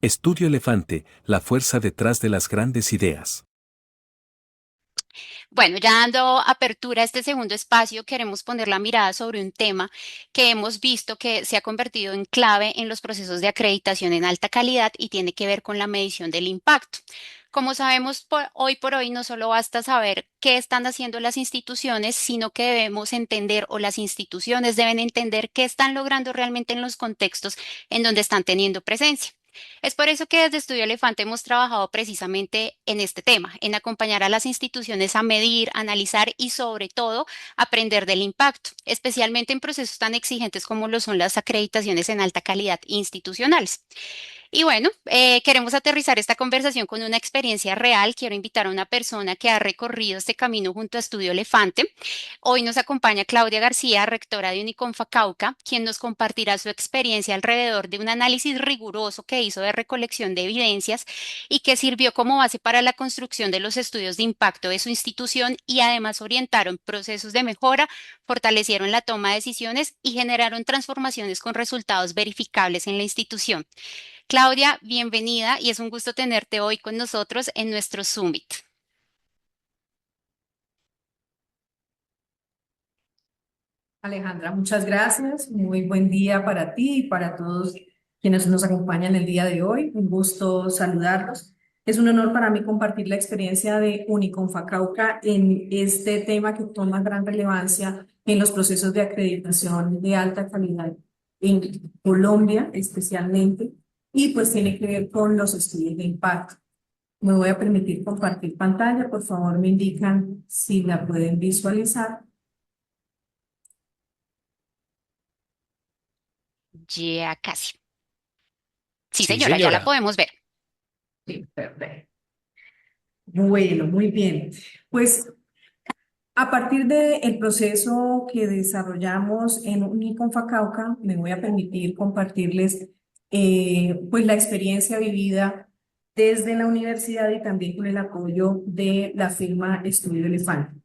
Estudio Elefante, la fuerza detrás de las grandes ideas. Bueno, ya dando apertura a este segundo espacio, queremos poner la mirada sobre un tema que hemos visto que se ha convertido en clave en los procesos de acreditación en alta calidad y tiene que ver con la medición del impacto. Como sabemos, hoy por hoy no solo basta saber qué están haciendo las instituciones, sino que debemos entender o las instituciones deben entender qué están logrando realmente en los contextos en donde están teniendo presencia. Es por eso que desde Estudio Elefante hemos trabajado precisamente en este tema, en acompañar a las instituciones a medir, analizar y sobre todo aprender del impacto, especialmente en procesos tan exigentes como lo son las acreditaciones en alta calidad institucionales. Y bueno, queremos aterrizar esta conversación con una experiencia real. Quiero invitar a una persona que ha recorrido este camino junto a Estudio Elefante. Hoy nos acompaña Claudia García, rectora de Uniconfa Cauca, quien nos compartirá su experiencia alrededor de un análisis riguroso que hizo de recolección de evidencias y que sirvió como base para la construcción de los estudios de impacto de su institución y además orientaron procesos de mejora, fortalecieron la toma de decisiones y generaron transformaciones con resultados verificables en la institución. Claudia, bienvenida y es un gusto tenerte hoy con nosotros en nuestro Summit. Alejandra, muchas gracias. Muy buen día para ti y para todos quienes nos acompañan el día de hoy. Un gusto saludarlos. Es un honor para mí compartir la experiencia de Uniconfa Cauca en este tema que toma gran relevancia en los procesos de acreditación de alta calidad en Colombia especialmente, y pues tiene que ver con los estudios de impacto. Me voy a permitir compartir pantalla. Por favor, me indican si la pueden visualizar. Ya casi. Sí, Sí, señora, ya la señora. podemos ver. Sí, perfecto. Bueno, muy bien. Pues a partir del proceso que desarrollamos en Uniconfa Cauca, me voy a permitir compartirles pues la experiencia vivida desde la universidad y también con el apoyo de la firma Estudio Elefante.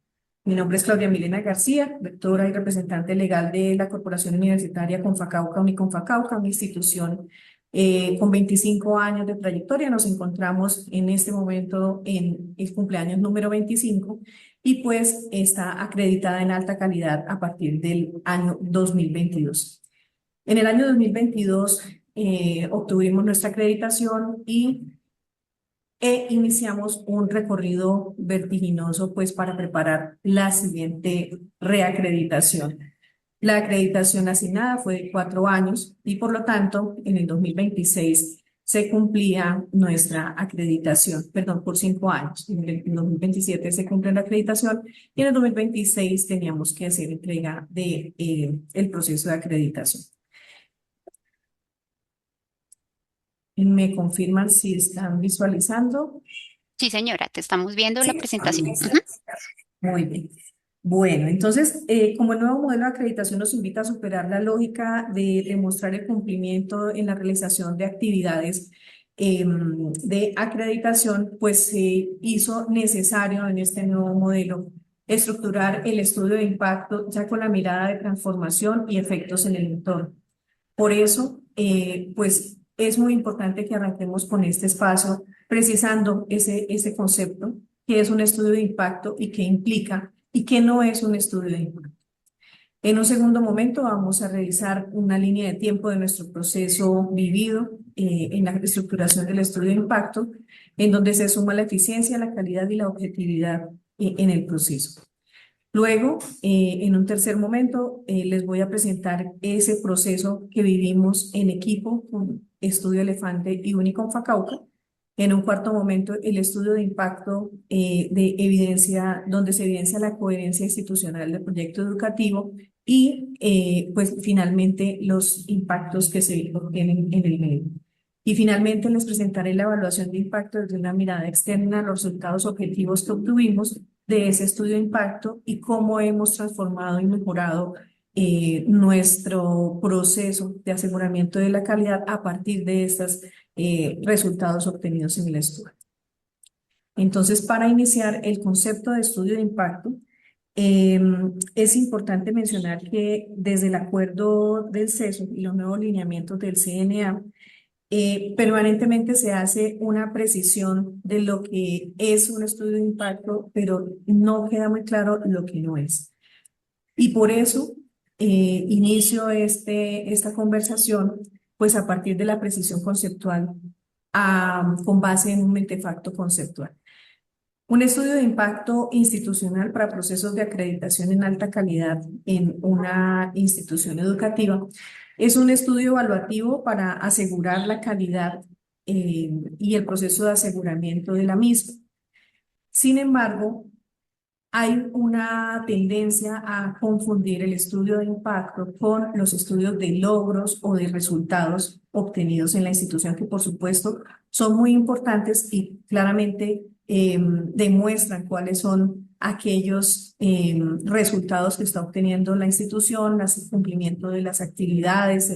Mi nombre es Claudia Milena García, rectora y representante legal de la Corporación Universitaria Confacauca, Uniconfacauca, una institución con 25 años de trayectoria. Nos encontramos en este momento en el cumpleaños número 25 y pues está acreditada en alta calidad a partir del año 2022. En el año 2022 obtuvimos nuestra acreditación iniciamos un recorrido vertiginoso pues para preparar la siguiente reacreditación. La acreditación asignada fue de 4 años y por lo tanto en el 2026 se cumplía nuestra acreditación, perdón, por 5 años. En el 2027 se cumple la acreditación y en el 2026 teníamos que hacer entrega de el proceso de acreditación. ¿Me confirman si están visualizando? Sí, señora, te estamos viendo la Sí, presentación. Ujú. muy bien. Bueno, entonces, como el nuevo modelo de acreditación nos invita a superar la lógica de demostrar el cumplimiento en la realización de actividades de acreditación, pues se hizo necesario en este nuevo modelo estructurar el estudio de impacto ya con la mirada de transformación y efectos en el entorno. Por eso, pues es muy importante que arranquemos con este espacio precisando ese concepto, que es un estudio de impacto y qué implica y qué no es un estudio de impacto. En un segundo momento vamos a revisar una línea de tiempo de nuestro proceso vivido en la estructuración del estudio de impacto, en donde se suma la eficiencia, la calidad y la objetividad en el proceso. Luego, en un tercer momento, les voy a presentar ese proceso que vivimos en equipo con Estudio Elefante y Uniconfa Cauca. En un cuarto momento, el estudio de impacto de evidencia, donde se evidencia la coherencia institucional del proyecto educativo y, pues, finalmente, los impactos que se obtienen en el medio. Y finalmente les presentaré la evaluación de impacto desde una mirada externa, los resultados objetivos que obtuvimos de ese estudio de impacto y cómo hemos transformado y mejorado nuestro proceso de aseguramiento de la calidad a partir de estos resultados obtenidos en el estudio. Entonces, para iniciar el concepto de estudio de impacto, eh, es importante mencionar que desde el acuerdo del CESO y los nuevos lineamientos del CNA, Permanentemente se hace una precisión de lo que es un estudio de impacto, pero no queda muy claro lo que no es. Y por eso inicio esta conversación, pues a partir de la precisión conceptual, con base en un mentefacto conceptual. Un estudio de impacto institucional para procesos de acreditación en alta calidad en una institución educativa es un estudio evaluativo para asegurar la calidad y el proceso de aseguramiento de la misma. Sin embargo, hay una tendencia a confundir el estudio de impacto con los estudios de logros o de resultados obtenidos en la institución, que por supuesto son muy importantes y claramente demuestran cuáles son aquellos resultados que está obteniendo la institución, el cumplimiento de las actividades,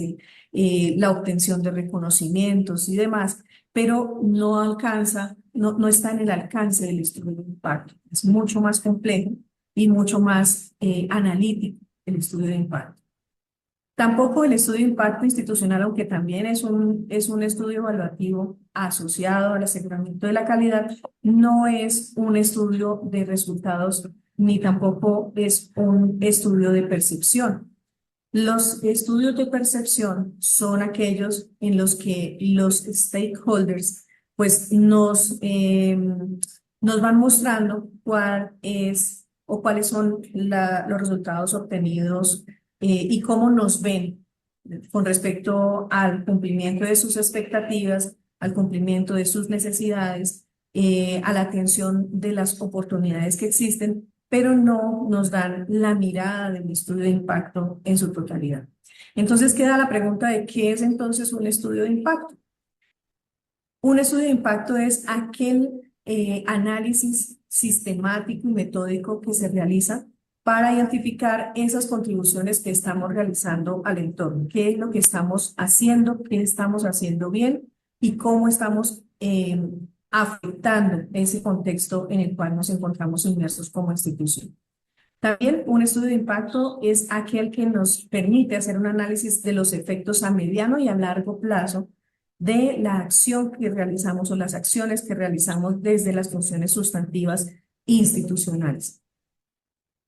la obtención de reconocimientos y demás, pero no alcanza, no está en el alcance del estudio de impacto. Es mucho más complejo y mucho más analítico el estudio de impacto. Tampoco el estudio de impacto institucional, aunque también es un estudio evaluativo asociado al aseguramiento de la calidad, no es un estudio de resultados ni tampoco es un estudio de percepción. Los estudios de percepción son aquellos en los que los stakeholders pues nos van mostrando cuál es o cuáles son los resultados obtenidos y cómo nos ven con respecto al cumplimiento de sus expectativas, al cumplimiento de sus necesidades, a la atención de las oportunidades que existen, pero no nos dan la mirada del estudio de impacto en su totalidad. Entonces queda la pregunta de qué es entonces un estudio de impacto. Un estudio de impacto es aquel análisis sistemático y metódico que se realiza para identificar esas contribuciones que estamos realizando al entorno, qué es lo que estamos haciendo, qué estamos haciendo bien y cómo estamos afectando ese contexto en el cual nos encontramos inmersos como institución. También un estudio de impacto es aquel que nos permite hacer un análisis de los efectos a mediano y a largo plazo de la acción que realizamos o las acciones que realizamos desde las funciones sustantivas institucionales.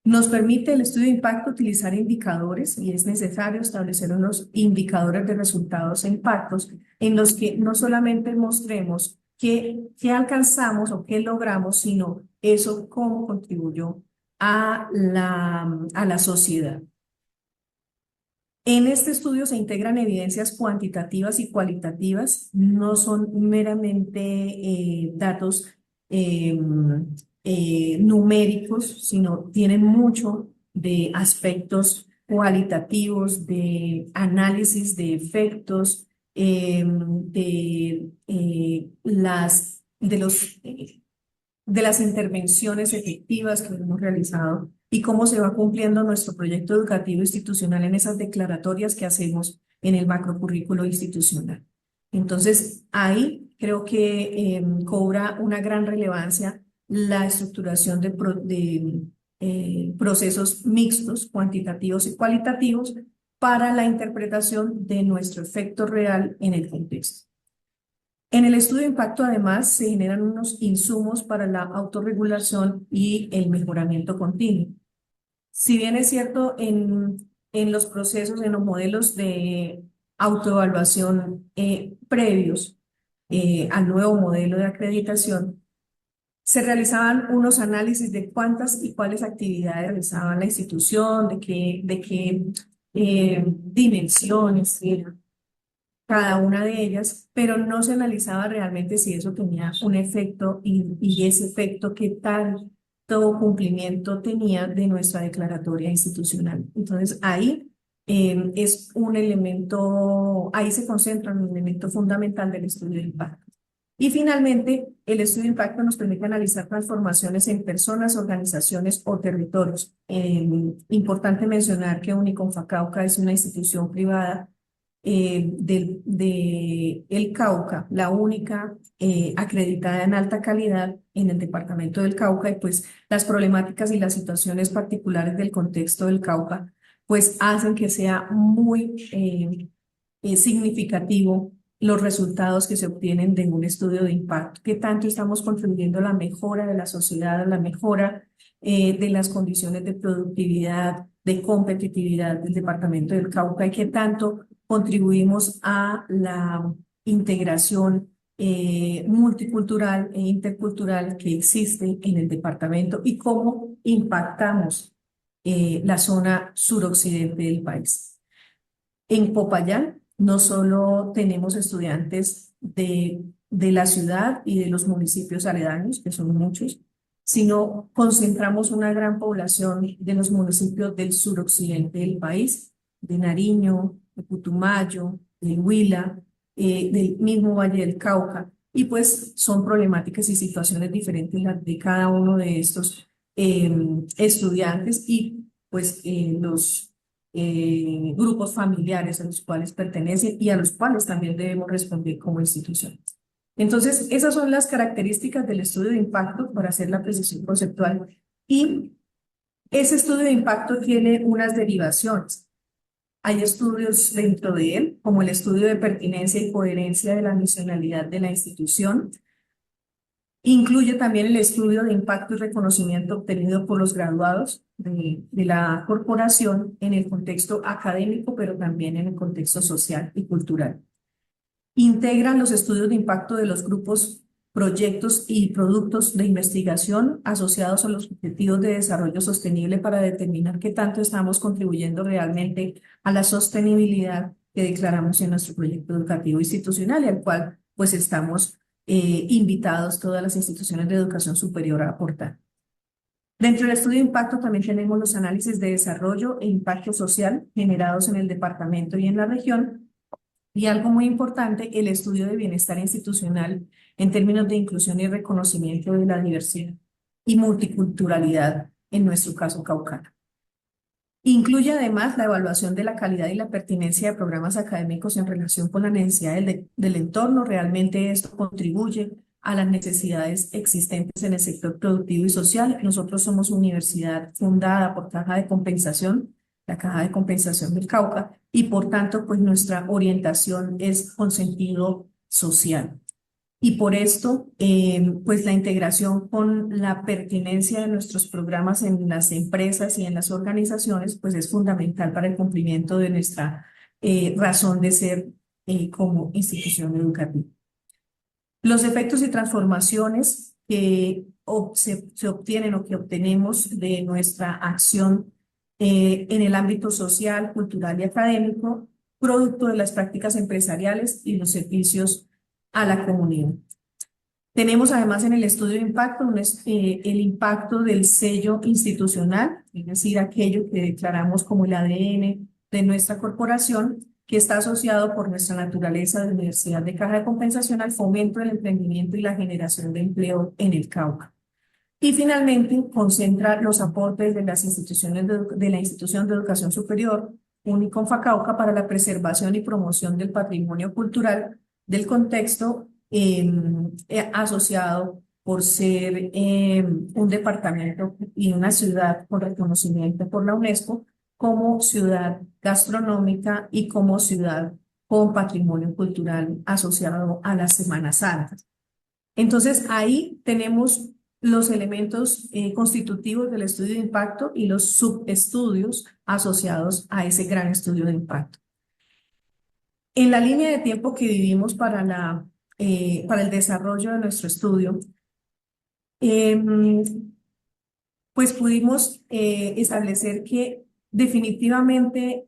Nos permite el estudio de impacto utilizar indicadores y es necesario establecer unos indicadores de resultados e impactos en los que no solamente mostremos qué alcanzamos o qué logramos, sino eso cómo contribuyó a la sociedad. En este estudio se integran evidencias cuantitativas y cualitativas, no son meramente datos numéricos, sino tienen mucho de aspectos cualitativos, de análisis de efectos, de las intervenciones efectivas que hemos realizado y cómo se va cumpliendo nuestro proyecto educativo institucional en esas declaratorias que hacemos en el macrocurrículo institucional. Entonces, ahí creo que cobra una gran relevancia la estructuración de procesos mixtos, cuantitativos y cualitativos, para la interpretación de nuestro efecto real en el contexto. En el estudio de impacto, además, se generan unos insumos para la autorregulación y el mejoramiento continuo. Si bien es cierto, en los procesos, en los modelos de autoevaluación previos al nuevo modelo de acreditación, se realizaban unos análisis de cuántas y cuáles actividades realizaba la institución, de qué dimensiones eran cada una de ellas, pero no se analizaba realmente si eso tenía un efecto y ese efecto qué tal todo cumplimiento tenía de nuestra declaratoria institucional. Entonces ahí es un elemento, ahí se concentra un elemento fundamental del estudio de impacto. Y finalmente, el estudio de impacto nos permite analizar transformaciones en personas, organizaciones o territorios. Importante mencionar que Uniconfacauca es una institución privada del Cauca, la única acreditada en alta calidad en el departamento del Cauca, y pues las problemáticas y las situaciones particulares del contexto del Cauca pues hacen que sea muy significativo los resultados que se obtienen de un estudio de impacto, qué tanto estamos contribuyendo a la mejora de la sociedad, a la mejora de las condiciones de productividad, de competitividad del departamento del Cauca y qué tanto contribuimos a la integración multicultural e intercultural que existe en el departamento y cómo impactamos la zona suroccidente del país. En Popayán no solo tenemos estudiantes de la ciudad y de los municipios aledaños, que son muchos, sino concentramos una gran población de los municipios del suroccidente del país, de Nariño, de Putumayo, del Huila, del mismo Valle del Cauca, y pues son problemáticas y situaciones diferentes las de cada uno de estos estudiantes y pues los grupos familiares a los cuales pertenecen y a los cuales también debemos responder como instituciones. Entonces, esas son las características del estudio de impacto para hacer la precisión conceptual. Y ese estudio de impacto tiene unas derivaciones. Hay estudios dentro de él, como el estudio de pertinencia y coherencia de la misionalidad de la institución. Incluye también el estudio de impacto y reconocimiento obtenido por los graduados de la corporación en el contexto académico, pero también en el contexto social y cultural. Integran los estudios de impacto de los grupos, proyectos y productos de investigación asociados a los objetivos de desarrollo sostenible para determinar qué tanto estamos contribuyendo realmente a la sostenibilidad que declaramos en nuestro proyecto educativo institucional y al cual pues estamos invitados todas las instituciones de educación superior a aportar. Dentro del estudio de impacto también tenemos los análisis de desarrollo e impacto social generados en el departamento y en la región. Y algo muy importante, el estudio de bienestar institucional en términos de inclusión y reconocimiento de la diversidad y multiculturalidad, en nuestro caso caucano. Incluye además la evaluación de la calidad y la pertinencia de programas académicos en relación con la necesidad del entorno. Realmente esto contribuye a las necesidades existentes en el sector productivo y social. Nosotros somos una universidad fundada por Caja de Compensación, la Caja de Compensación del Cauca, y por tanto, pues nuestra orientación es con sentido social. Y por esto, pues la integración con la pertinencia de nuestros programas en las empresas y en las organizaciones, pues es fundamental para el cumplimiento de nuestra razón de ser como institución educativa. Los efectos y transformaciones que se obtienen o que obtenemos de nuestra acción en el ámbito social, cultural y académico, producto de las prácticas empresariales y los servicios a la comunidad. Tenemos además en el estudio de impacto el impacto del sello institucional, es decir, aquello que declaramos como el ADN de nuestra corporación, que está asociado por nuestra naturaleza de Universidad de Caja de Compensación al fomento del emprendimiento y la generación de empleo en el Cauca. Y finalmente, concentra los aportes de las instituciones de la Institución de Educación Superior, Uniconfa Cauca, para la preservación y promoción del patrimonio cultural del contexto asociado por ser un departamento y una ciudad con reconocimiento por la UNESCO como ciudad gastronómica y como ciudad con patrimonio cultural asociado a las Semanas Santas. Entonces, ahí tenemos los elementos constitutivos del estudio de impacto y los subestudios asociados a ese gran estudio de impacto. En la línea de tiempo que vivimos para el desarrollo de nuestro estudio, pues pudimos establecer que definitivamente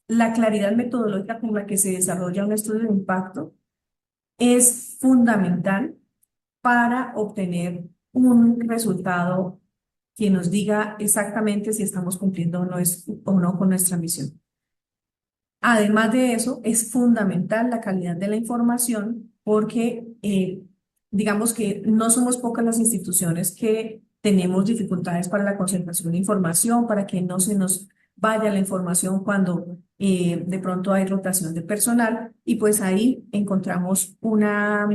la claridad metodológica con la que se desarrolla un estudio de impacto es fundamental para obtener un resultado que nos diga exactamente si estamos cumpliendo o no con nuestra misión. Además de eso, es fundamental la calidad de la información porque digamos que no somos pocas las instituciones que tenemos dificultades para la concentración de información, para que no se nos vaya la información cuando de pronto hay rotación de personal, y pues ahí encontramos una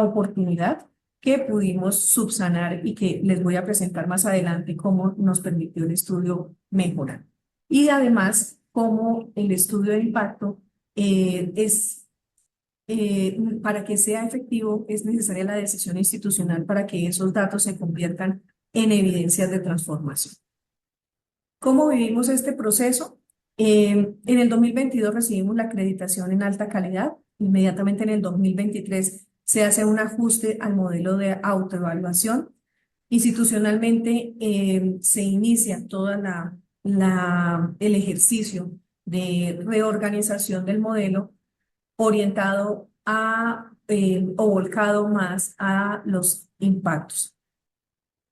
oportunidad que pudimos subsanar y que les voy a presentar más adelante cómo nos permitió el estudio mejorar. Y además, cómo el estudio de impacto es para que sea efectivo es necesaria la decisión institucional para que esos datos se conviertan en evidencias de transformación. ¿Cómo vivimos este proceso? En el 2022 recibimos la acreditación en alta calidad. Inmediatamente en el 2023 se hace un ajuste al modelo de autoevaluación. Institucionalmente se inicia toda el ejercicio de reorganización del modelo orientado o volcado más a los impactos.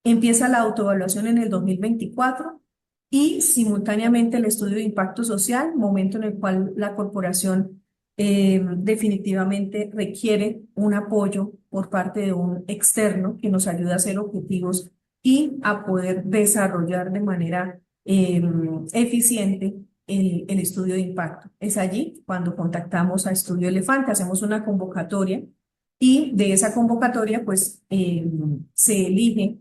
Empieza la autoevaluación en el 2024 y simultáneamente el estudio de impacto social, momento en el cual la corporación definitivamente requiere un apoyo por parte de un externo que nos ayude a hacer objetivos y a poder desarrollar de manera eficiente el estudio de impacto. Es allí cuando contactamos a Estudio Elefante, hacemos una convocatoria y de esa convocatoria pues se elige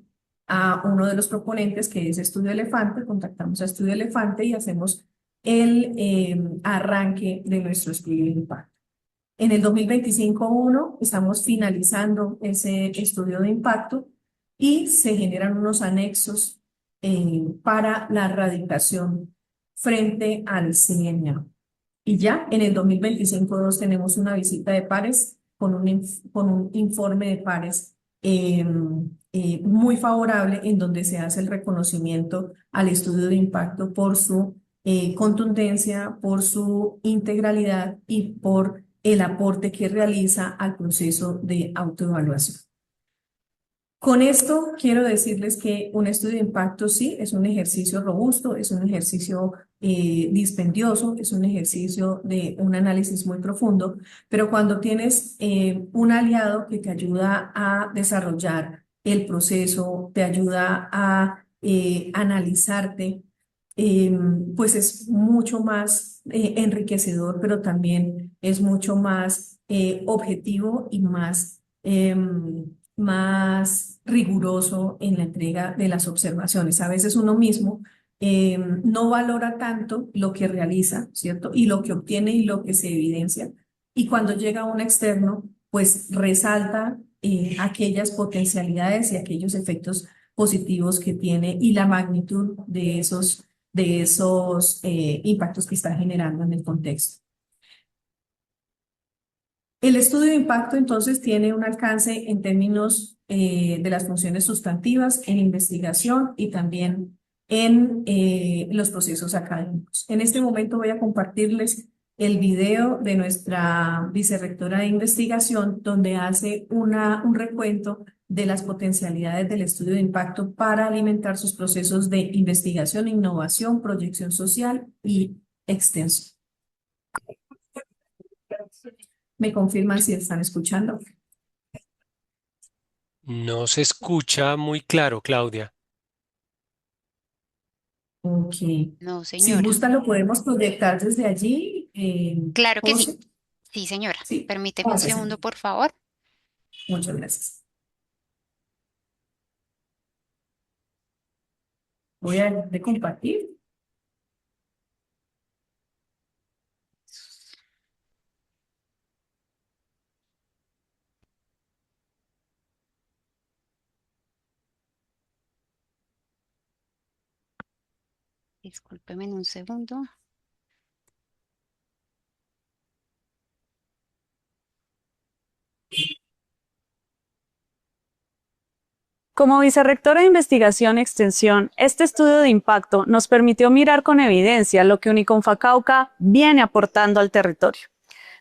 a uno de los proponentes que es Estudio Elefante, contactamos a Estudio Elefante y hacemos el arranque de nuestro estudio de impacto. En el 2025-1 estamos finalizando ese estudio de impacto y se generan unos anexos para la radicación frente al CIEMA. Y ya en el 2025-2 tenemos una visita de pares con un informe de pares muy favorable en donde se hace el reconocimiento al estudio de impacto por su contundencia, por su integralidad y por el aporte que realiza al proceso de autoevaluación. Con esto quiero decirles que un estudio de impacto sí es un ejercicio robusto, es un ejercicio dispendioso, es un ejercicio de un análisis muy profundo, pero cuando tienes un aliado que te ayuda a desarrollar el proceso, te ayuda a analizarte, pues es mucho más enriquecedor, pero también es mucho más objetivo y más riguroso en la entrega de las observaciones. A veces uno mismo no valora tanto lo que realiza, ¿cierto? Y lo que obtiene y lo que se evidencia. Y cuando llega un externo, pues resalta aquellas potencialidades y aquellos efectos positivos que tiene y la magnitud de esos impactos que está generando en el contexto. El estudio de impacto entonces tiene un alcance en términos de las funciones sustantivas en investigación y también en los procesos académicos. En este momento voy a compartirles el video de nuestra vicerrectora de investigación donde hace un recuento de las potencialidades del estudio de impacto para alimentar sus procesos de investigación, innovación, proyección social y extensión. ¿Me confirman si están escuchando? No se escucha muy claro, Claudia. Ok. No, Si señora. gusta, lo podemos proyectar desde allí. Claro que sí. José. Sí, señora. Sí, Permíteme un José, segundo, sí. por favor. Muchas gracias. Voy a de compartir. Discúlpeme en un segundo. Como vicerrectora de Investigación y Extensión, este estudio de impacto nos permitió mirar con evidencia lo que Uniconfa Cauca viene aportando al territorio.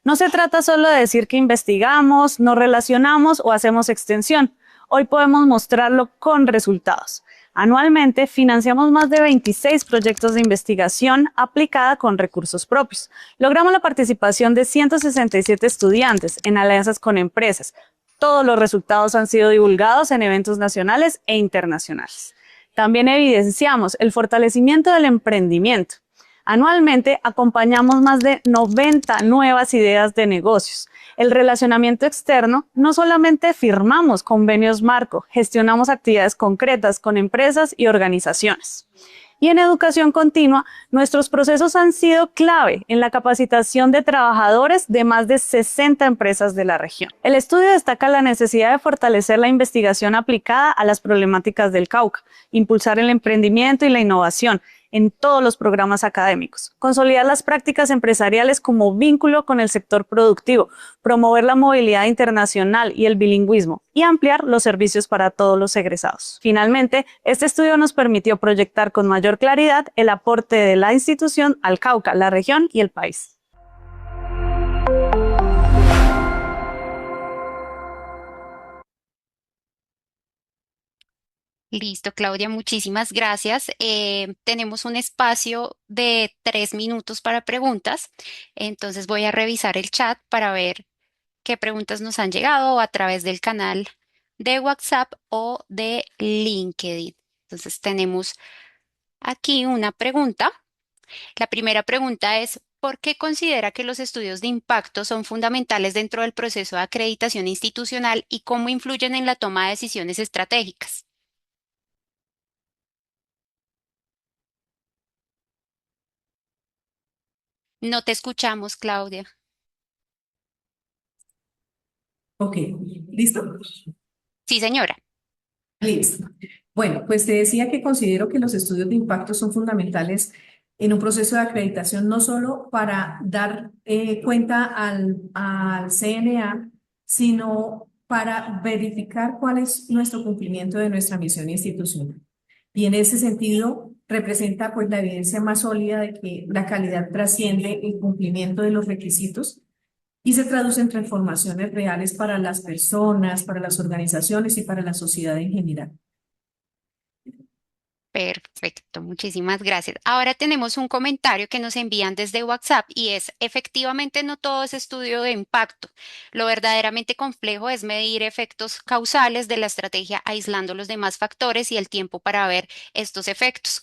No se trata solo de decir que investigamos, nos relacionamos o hacemos extensión. Hoy podemos mostrarlo con resultados. Anualmente financiamos más de 26 proyectos de investigación aplicada con recursos propios. Logramos la participación de 167 estudiantes en alianzas con empresas. Todos los resultados han sido divulgados en eventos nacionales e internacionales. También evidenciamos el fortalecimiento del emprendimiento. Anualmente acompañamos más de 90 nuevas ideas de negocios. El relacionamiento externo, no solamente firmamos convenios marco, gestionamos actividades concretas con empresas y organizaciones. Y en educación continua, nuestros procesos han sido clave en la capacitación de trabajadores de más de 60 empresas de la región. El estudio destaca la necesidad de fortalecer la investigación aplicada a las problemáticas del Cauca, impulsar el emprendimiento y la innovación en todos los programas académicos, consolidar las prácticas empresariales como vínculo con el sector productivo, promover la movilidad internacional y el bilingüismo y ampliar los servicios para todos los egresados. Finalmente, este estudio nos permitió proyectar con mayor claridad el aporte de la institución al Cauca, la región y el país. Listo, Claudia, muchísimas gracias. Tenemos un espacio de 3 minutos para preguntas, entonces voy a revisar el chat para ver qué preguntas nos han llegado a través del canal de WhatsApp o de LinkedIn. Entonces tenemos aquí una pregunta. La primera pregunta es, ¿por qué considera que los estudios de impacto son fundamentales dentro del proceso de acreditación institucional y cómo influyen en la toma de decisiones estratégicas? No te escuchamos, Claudia. Ok, ¿listo? Sí, señora. Listo. Bueno, pues te decía que considero que los estudios de impacto son fundamentales en un proceso de acreditación, no solo para dar cuenta al CNA, sino para verificar cuál es nuestro cumplimiento de nuestra misión institucional. Y en ese sentido, representa pues la evidencia más sólida de que la calidad trasciende el cumplimiento de los requisitos y se traduce en transformaciones reales para las personas, para las organizaciones y para la sociedad en general. Perfecto, muchísimas gracias. Ahora tenemos un comentario que nos envían desde WhatsApp y es, efectivamente no todo es estudio de impacto. Lo verdaderamente complejo es medir efectos causales de la estrategia aislando los demás factores y el tiempo para ver estos efectos.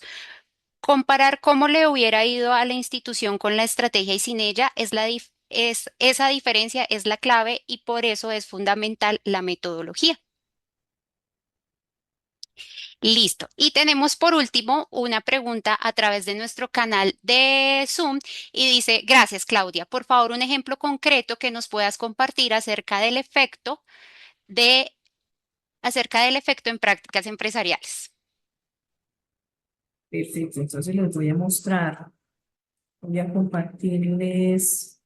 Comparar cómo le hubiera ido a la institución con la estrategia y sin ella esa diferencia es la clave y por eso es fundamental la metodología. Listo. Y tenemos por último una pregunta a través de nuestro canal de Zoom y dice, gracias Claudia, por favor un ejemplo concreto que nos puedas compartir acerca del efecto en prácticas empresariales. Perfecto, entonces les voy a mostrar, voy a compartirles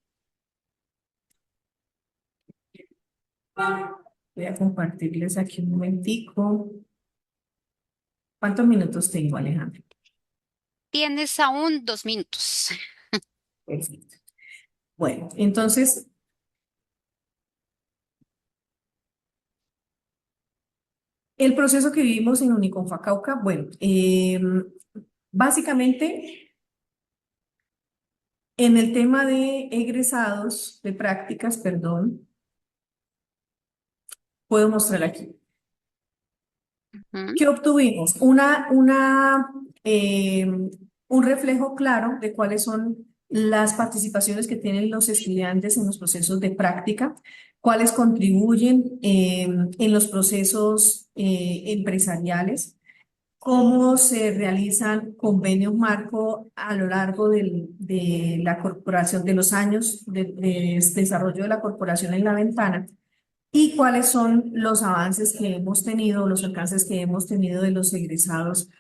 aquí un momentico. ¿Cuántos minutos tengo, Alejandro? Tienes aún 2 minutos. Perfecto. Bueno, entonces, el proceso que vivimos en Uniconfa Cauca, bueno, básicamente en el tema de egresados, de prácticas, perdón, puedo mostrar aquí. Ujú. ¿Qué obtuvimos? Un reflejo claro de cuáles son las participaciones que tienen los estudiantes en los procesos de práctica, cuáles contribuyen en los procesos empresariales, cómo se realizan convenios marco a lo largo de la corporación, de los años de desarrollo de la corporación en la ventana y cuáles son los avances que hemos tenido, los alcances que hemos tenido de los egresados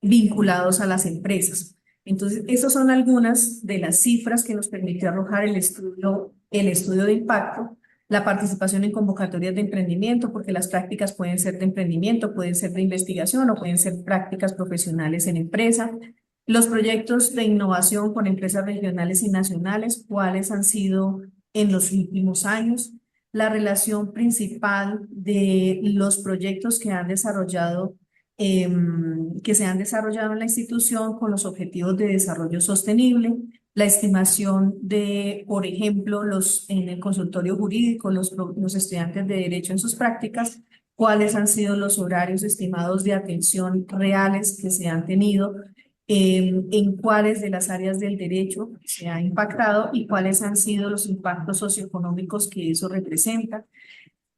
vinculados a las empresas. Entonces, esas son algunas de las cifras que nos permitió arrojar el estudio de impacto, la participación en convocatorias de emprendimiento, porque las prácticas pueden ser de emprendimiento, pueden ser de investigación o pueden ser prácticas profesionales en empresa. Los proyectos de innovación con empresas regionales y nacionales, cuáles han sido en los últimos años, la relación principal de los proyectos que se han desarrollado en la institución con los objetivos de desarrollo sostenible, la estimación de, por ejemplo, en el consultorio jurídico, los estudiantes de derecho en sus prácticas, cuáles han sido los horarios estimados de atención reales que se han tenido, en cuáles de las áreas del derecho se ha impactado y cuáles han sido los impactos socioeconómicos que eso representa.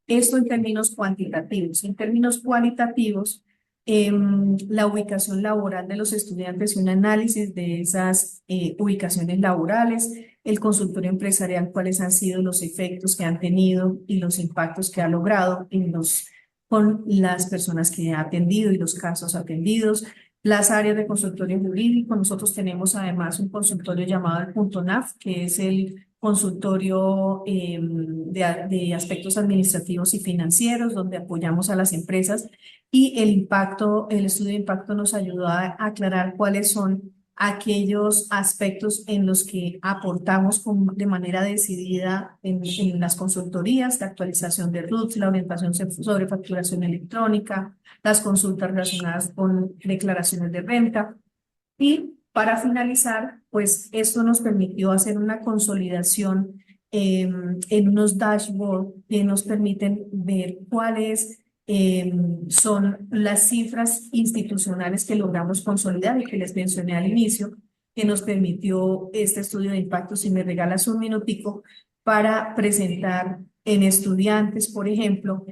Esto en términos cuantitativos. En términos cualitativos, la ubicación laboral de los estudiantes y un análisis de esas ubicaciones laborales, el consultorio empresarial, cuáles han sido los efectos que han tenido y los impactos que ha logrado con las personas que ha atendido y los casos atendidos, las áreas de consultorio jurídico. Nosotros tenemos además un consultorio llamado el Punto NAF, que es el consultorio de aspectos administrativos y financieros, donde apoyamos a las empresas, y el estudio de impacto nos ayudó a aclarar cuáles son aquellos aspectos en los que aportamos de manera decidida en las consultorías: la actualización de RUTs, la orientación sobre facturación electrónica, las consultas relacionadas con declaraciones de renta. Y para finalizar, pues esto nos permitió hacer una consolidación en unos dashboards que nos permiten ver cuáles son las cifras institucionales que logramos consolidar y que les mencioné al inicio, que nos permitió este estudio de impacto. Si me regalas un minutico para presentar en estudiantes, por ejemplo,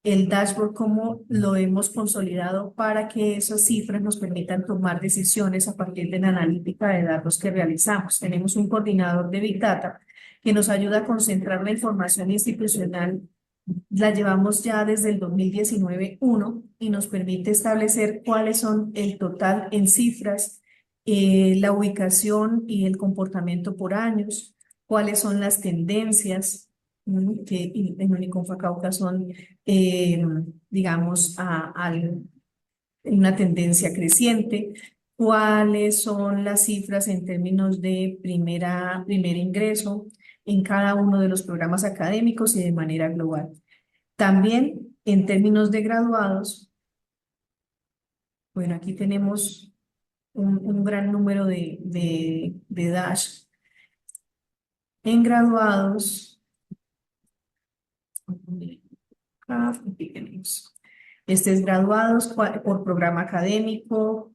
el dashboard, cómo lo hemos consolidado para que esas cifras nos permitan tomar decisiones a partir de la analítica de datos que realizamos. Tenemos un coordinador de Big Data que nos ayuda a concentrar la información institucional. La llevamos ya desde el 2019-1 y nos permite establecer cuáles son el total en cifras, la ubicación y el comportamiento por años, cuáles son las tendencias que en Uniconfa Cauca son, digamos, una tendencia creciente, cuáles son las cifras en términos de primer ingreso en cada uno de los programas académicos y de manera global. También en términos de graduados, bueno, aquí tenemos un gran número de dash. En graduados, aquí tenemos. Este es graduados por programa académico,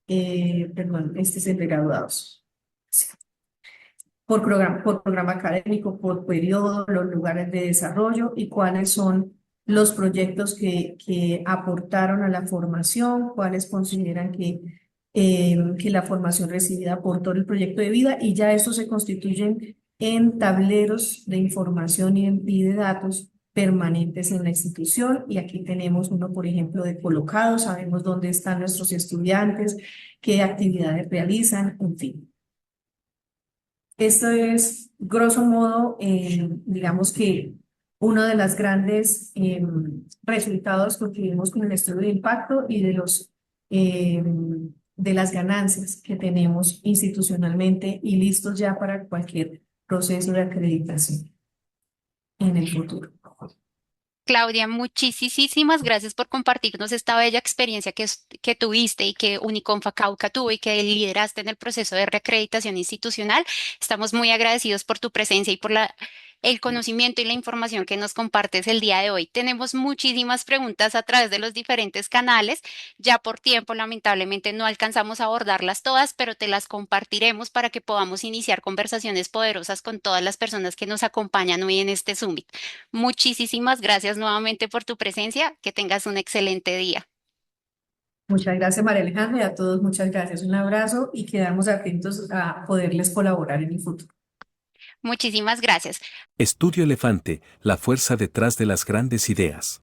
perdón, este es el de graduados. Sí. Por programa académico, por periodo, los lugares de desarrollo y cuáles son los proyectos que aportaron a la formación, cuáles consideran que la formación recibida aportó el proyecto de vida, y ya estos se constituyen en tableros de información y de datos permanentes en la institución. Y aquí tenemos uno, por ejemplo, de colocados, sabemos dónde están nuestros estudiantes, qué actividades realizan, en fin. Esto es, grosso modo, digamos que uno de los grandes resultados que obtuvimos con el estudio de impacto y de las ganancias que tenemos institucionalmente y listos ya para cualquier proceso de acreditación en el futuro. Claudia, muchísimas gracias por compartirnos esta bella experiencia que tuviste y que Uniconfa Cauca tuvo y que lideraste en el proceso de reacreditación institucional. Estamos muy agradecidos por tu presencia y por el conocimiento y la información que nos compartes el día de hoy. Tenemos muchísimas preguntas a través de los diferentes canales. Ya por tiempo, lamentablemente, no alcanzamos a abordarlas todas, pero te las compartiremos para que podamos iniciar conversaciones poderosas con todas las personas que nos acompañan hoy en este Summit. Muchísimas gracias nuevamente por tu presencia. Que tengas un excelente día. Muchas gracias, María Alejandra, y a todos muchas gracias. Un abrazo y quedamos atentos a poderles colaborar en el futuro. Muchísimas gracias. Estudio Elefante, la fuerza detrás de las grandes ideas.